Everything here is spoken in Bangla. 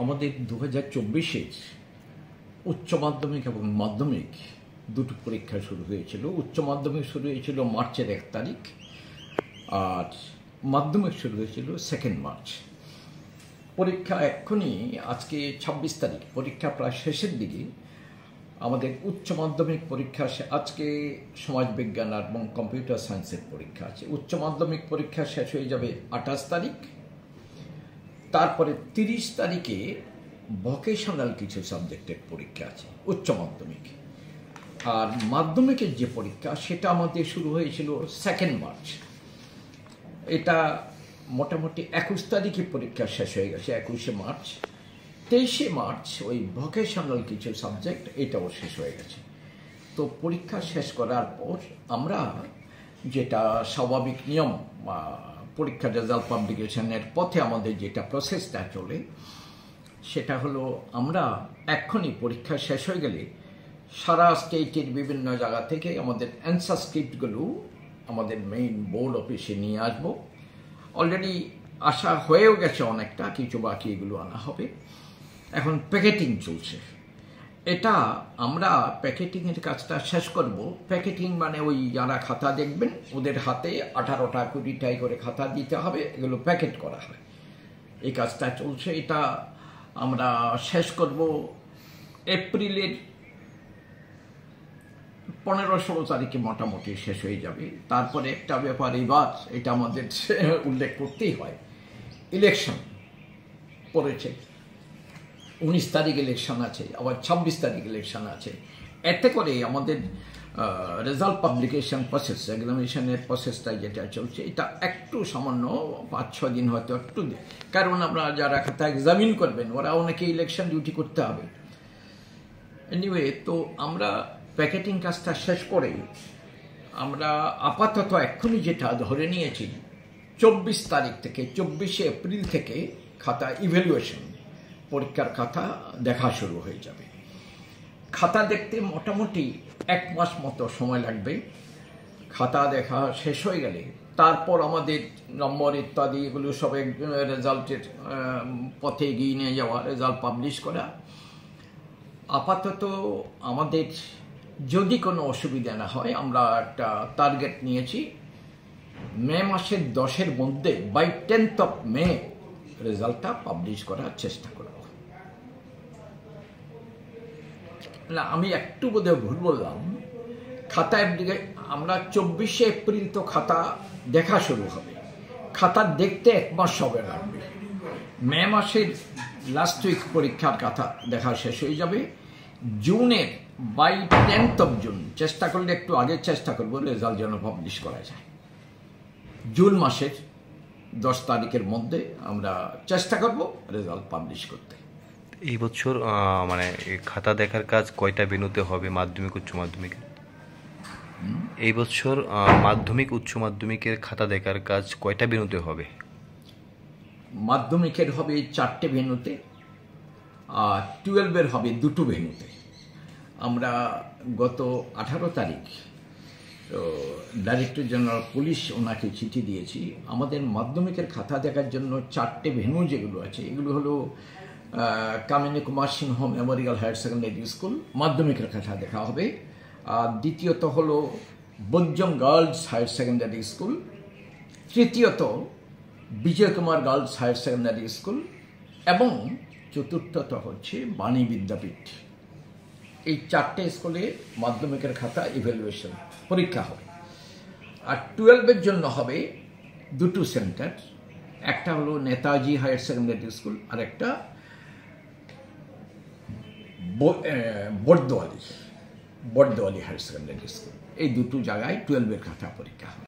আমাদের 2024-এর উচ্চ মাধ্যমিক এবং মাধ্যমিক দুটো পরীক্ষা শুরু হয়েছিল। উচ্চ মাধ্যমিক শুরু হয়েছিল মার্চের 1 তারিখ আর মাধ্যমিক শুরু হয়েছিল 2 মার্চ। পরীক্ষা এক্ষুনি আজকে 26 তারিখ, পরীক্ষা প্রায় শেষের দিকে। আমাদের উচ্চ মাধ্যমিক পরীক্ষা আজকে সমাজবিজ্ঞান এবং কম্পিউটার সায়েন্সের পরীক্ষা আছে। উচ্চ মাধ্যমিক পরীক্ষা শেষ হয়ে যাবে 28 তারিখ। তারপরে 30 তারিখে ভোকেশনাল কিছু সাবজেক্টের পরীক্ষা আছে উচ্চ মাধ্যমিক। আর মাধ্যমিকের যে পরীক্ষা সেটা আমাদের শুরু হয়েছিল 2 মার্চ। এটা মোটামুটি 21 তারিখে পরীক্ষা শেষ হয়ে গেছে, 21শে মার্চ। 23শে মার্চ ওই ভোকেশনাল কিছু সাবজেক্ট এটাও শেষ হয়ে গেছে। তো পরীক্ষা শেষ করার পর আমরা যেটা স্বাভাবিক নিয়ম পরীক্ষার রেজাল্ট পাবলিকেশনের পথে আমাদের যেটা প্রসেসটা চলে সেটা হলো, আমরা এক্ষুনি পরীক্ষা শেষ হয়ে গেলে সারা স্টেটের বিভিন্ন জায়গা থেকে আমাদের অ্যান্সার স্ক্রিপ্টগুলো আমাদের মেইন বোর্ড অফিসে নিয়ে আসবো। অলরেডি আসা হয়েও গেছে অনেকটা, কিছু বাকি এগুলো আনা হবে। এখন প্যাকেটিং চলছে। এটা আমরা প্যাকেটিংয়ের কাজটা শেষ করব। প্যাকেটিং মানে ওই যারা খাতা দেখবেন ওদের হাতে 18টা 20টাই করে খাতা দিতে হবে, এগুলো প্যাকেট করা হয়। এই কাজটা চলছে। এটা আমরা শেষ করব এপ্রিলের 15-16 তারিখে মোটামুটি শেষ হয়ে যাবে। তারপরে একটা ব্যাপার এবার এটা আমাদের উল্লেখ করতেই হয়, ইলেকশন পড়েছে। 19 তারিখ ইলেকশন আছে, আবার 26 তারিখ ইলেকশন আছে। এতে করে আমাদের রেজাল্ট পাবলিকেশন প্রসেস, এক্সামিনেশনের প্রসেসটা যেটা চলছে এটা একটু সামান্য 5-6 দিন হয়তো একটু, কারণ আমরা যারা খাতা এক্সামিন করবেন ওরা অনেকে ইলেকশন ডিউটি করতে হবে। এনিওয়ে, তো আমরা প্যাকেটিং কাজটা শেষ করে আমরা আপাতত এক্ষুনি যেটা ধরে নিয়েছি 24 তারিখ থেকে 24শে এপ্রিল থেকে খাতা ইভ্যালুয়েশন, পরীক্ষার খাতা দেখা শুরু হয়ে যাবে। খাতা দেখতে মোটামুটি 1 মাস মতো সময় লাগবে। খাতা দেখা শেষ হয়ে গেলে তারপর আমাদের নম্বর ইত্যাদি এগুলো সব রেজাল্টের পথে এগিয়ে নিয়ে যাওয়া, রেজাল্ট পাবলিশ করা। আপাতত আমাদের যদি কোনো অসুবিধা না হয় আমরা একটা টার্গেট নিয়েছি, মে মাসের 10-এর মধ্যে বাই 10th of মে রেজাল্টটা পাবলিশ করার চেষ্টা করব। না, আমি একটু বোধহয় ভুল বললাম। খাতা আমরা 24শে এপ্রিল তো খাতা দেখা শুরু হবে। খাতা দেখতে 1 মাস সময় লাগবে। মে মাসের লাস্ট উইক পরীক্ষার খাতা দেখা শেষ হয়ে যাবে। জুনের বাই 10th of জুন, চেষ্টা করলে একটু আগে চেষ্টা করবো রেজাল্ট যেন পাবলিশ করা যায়। জুন মাসের 10 তারিখের মধ্যে আমরা চেষ্টা করব রেজাল্ট পাবলিশ করতে। এই বছর মানে খাতা দেখার কাজ কয়টা ভেন্যুতে হবে মাধ্যমিক উচ্চ মাধ্যমিক? এই বছর মাধ্যমিক উচ্চ মাধ্যমিকের খাতা দেখার কাজ কয়টা ভেন্যুতে হবে? মাধ্যমিকের হবে 4টে ভেন্যুতে, আর 12-এর হবে 2টো ভেন্যুতে। আমরা গত 18 তারিখ ডাইরেক্টর জেনারেল পুলিশ ওনাকে চিঠি দিয়েছি। আমাদের মাধ্যমিকের খাতা দেখার জন্য 4টে ভেন্যু যেগুলো আছে এগুলো হলো Kamini Kumar Singh memorial higher secondary school, মাধ্যমিকের খাতা দেখা হবে। আর দ্বিতীয়ত হলো বজ্জং গার্লস হায়ার সেকেন্ডারি স্কুল। তৃতীয়ত Bijoy Kumar girls higher secondary school. এবং চতুর্থত হচ্ছে বাণী বিদ্যাপীঠ। এই 4টে স্কুলে মাধ্যমিকের খাতা ইভ্যালুয়েশন পরীক্ষা হবে। আর 12-এর জন্য হবে 2টো সেন্টার, একটা হলো নেতাজি হায়ার সেকেন্ডারি স্কুল আর একটা বর্দোয়ালি হায়ার সেকেন্ডারি স্কুল। এই 2টো জায়গায় 12-এর খাতা পরীক্ষা হবে।